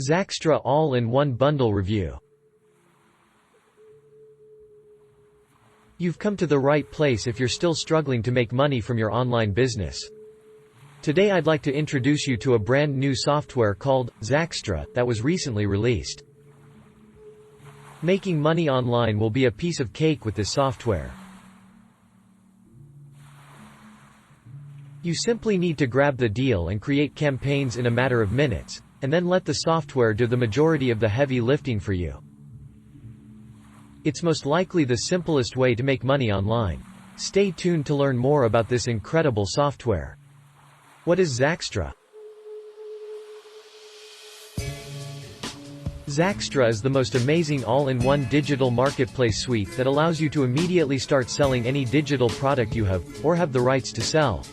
Zaxtra All-in-One Bundle Review. You've come to the right place if you're still struggling to make money from your online business. Today I'd like to introduce you to a brand new software called Zaxtra that was recently released. Making money online will be a piece of cake with this software. You simply need to grab the deal and create campaigns in a matter of minutes, and then let the software do the majority of the heavy lifting for you. It's most likely the simplest way to make money online. Stay tuned to learn more about this incredible software. What is Zaxtra? Zaxtra is the most amazing all-in-one digital marketplace suite that allows you to immediately start selling any digital product you have, or have the rights to sell.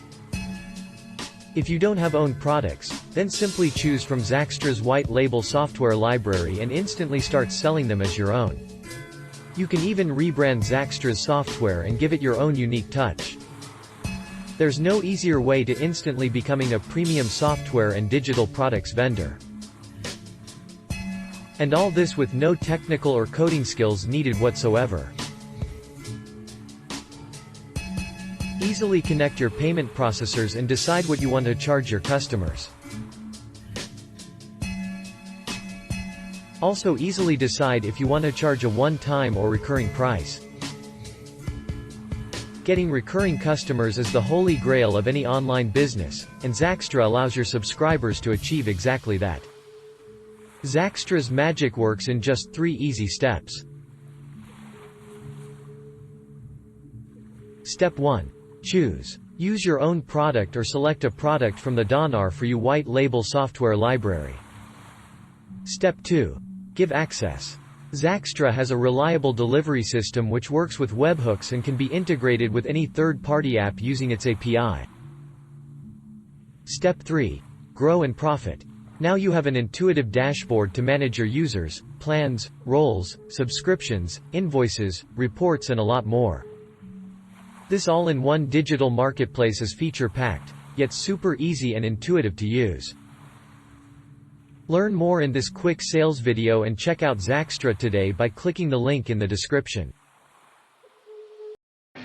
If you don't have owned products, then simply choose from Zaxtra's white label software library and instantly start selling them as your own. You can even rebrand Zaxtra's software and give it your own unique touch. There's no easier way to instantly becoming a premium software and digital products vendor. And all this with no technical or coding skills needed whatsoever. Easily connect your payment processors and decide what you want to charge your customers. Also easily decide if you want to charge a one-time or recurring price. Getting recurring customers is the holy grail of any online business, and Zaxtra allows your subscribers to achieve exactly that. Zaxtra's magic works in just 3 easy steps. Step 1. Choose. Use your own product or select a product from the Donr For You white label software library. Step 2. Give access. Zaxtra has a reliable delivery system which works with webhooks and can be integrated with any third-party app using its API. Step 3. Grow and profit. Now you have an intuitive dashboard to manage your users, plans, roles, subscriptions, invoices, reports and a lot more. This all-in-one digital marketplace is feature-packed, yet super easy and intuitive to use. Learn more in this quick sales video and check out Zaxtra today by clicking the link in the description.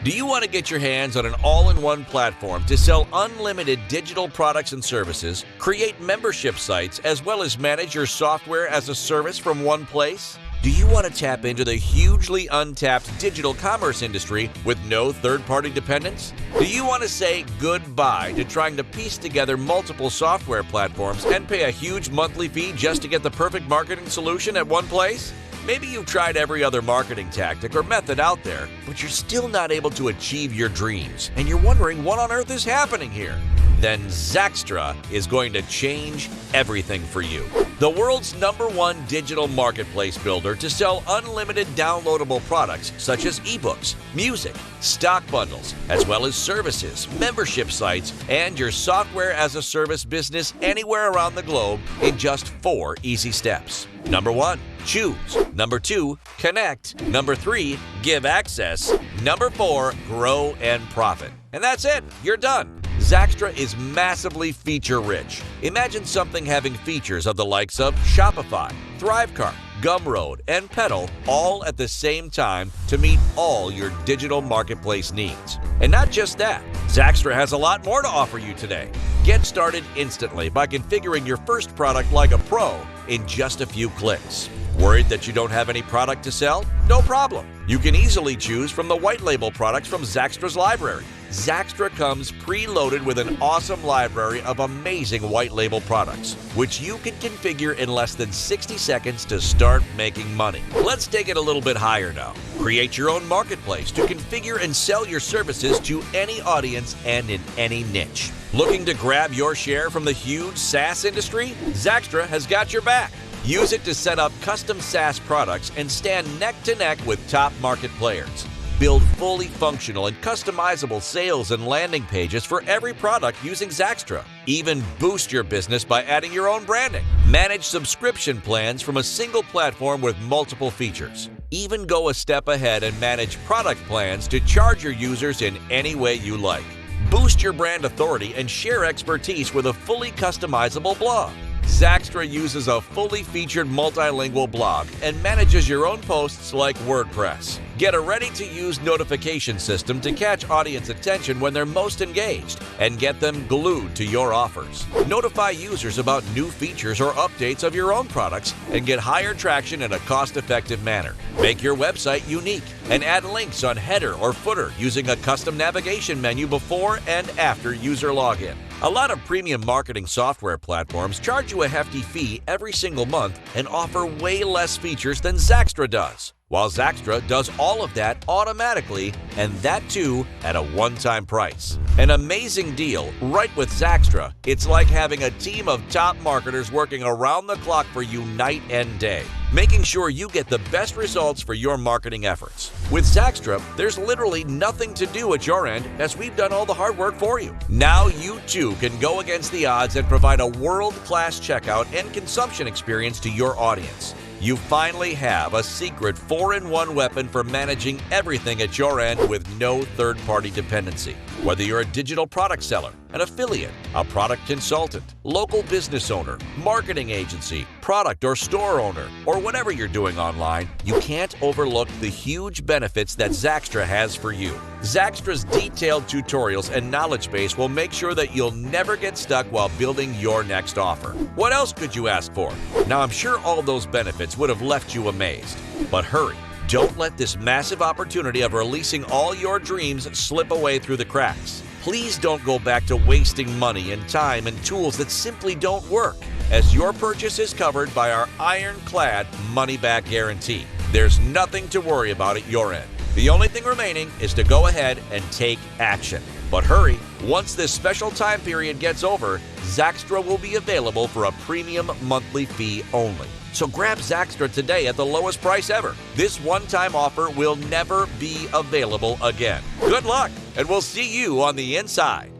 Do you want to get your hands on an all-in-one platform to sell unlimited digital products and services, create membership sites, as well as manage your software as a service from one place? Do you want to tap into the hugely untapped digital commerce industry with no third-party dependence? Do you want to say goodbye to trying to piece together multiple software platforms and pay a huge monthly fee just to get the perfect marketing solution at one place? Maybe you've tried every other marketing tactic or method out there, but you're still not able to achieve your dreams, and you're wondering what on earth is happening here. Then Zaxtra is going to change everything for you. The world's #1 digital marketplace builder to sell unlimited downloadable products such as ebooks, music, stock bundles, as well as services, membership sites, and your software as a service business anywhere around the globe in just 4 easy steps. Number 1, choose. Number 2, connect. Number 3, give access. Number 4, grow and profit. And that's it, you're done. Zaxtra is massively feature-rich. Imagine something having features of the likes of Shopify, Thrivecart, Gumroad, and Pedal all at the same time to meet all your digital marketplace needs. And not just that, Zaxtra has a lot more to offer you today. Get started instantly by configuring your first product like a pro in just a few clicks. Worried that you don't have any product to sell? No problem. You can easily choose from the white label products from Zaxtra's library. Zaxtra comes preloaded with an awesome library of amazing white label products, which you can configure in less than 60 seconds to start making money. Let's take it a little bit higher now. Create your own marketplace to configure and sell your services to any audience and in any niche. Looking to grab your share from the huge SaaS industry? Zaxtra has got your back. Use it to set up custom SaaS products and stand neck to neck with top market players. Build fully functional and customizable sales and landing pages for every product using Zaxtra. Even boost your business by adding your own branding. Manage subscription plans from a single platform with multiple features. Even go a step ahead and manage product plans to charge your users in any way you like. Boost your brand authority and share expertise with a fully customizable blog. Zaxtra uses a fully featured multilingual blog and manages your own posts like WordPress. Get a ready-to-use notification system to catch audience attention when they're most engaged and get them glued to your offers. Notify users about new features or updates of your own products and get higher traction in a cost-effective manner. Make your website unique and add links on header or footer using a custom navigation menu before and after user login. A lot of premium marketing software platforms charge you a hefty fee every single month and offer way less features than Zaxtra does, while Zaxtra does all of that automatically, and that too at a one-time price. An amazing deal. Right with Zaxtra, it's like having a team of top marketers working around the clock for you night and day, making sure you get the best results for your marketing efforts. With Zaxtra, there's literally nothing to do at your end, as we've done all the hard work for you. Now you too can go against the odds and provide a world-class checkout and consumption experience to your audience. You finally have a secret 4-in-1 weapon for managing everything at your end with no third-party dependency. Whether you're a digital product seller, an affiliate, a product consultant, local business owner, marketing agency, product or store owner, or whatever you're doing online, you can't overlook the huge benefits that Zaxtra has for you. Zaxtra's detailed tutorials and knowledge base will make sure that you'll never get stuck while building your next offer. What else could you ask for? Now, I'm sure all those benefits would have left you amazed. But hurry. Don't let this massive opportunity of releasing all your dreams slip away through the cracks. Please don't go back to wasting money and time and tools that simply don't work, as your purchase is covered by our ironclad money-back guarantee. There's nothing to worry about at your end. The only thing remaining is to go ahead and take action. But hurry, once this special time period gets over, Zaxtra will be available for a premium monthly fee only. So grab Zaxtra today at the lowest price ever. This one-time offer will never be available again. Good luck, and we'll see you on the inside.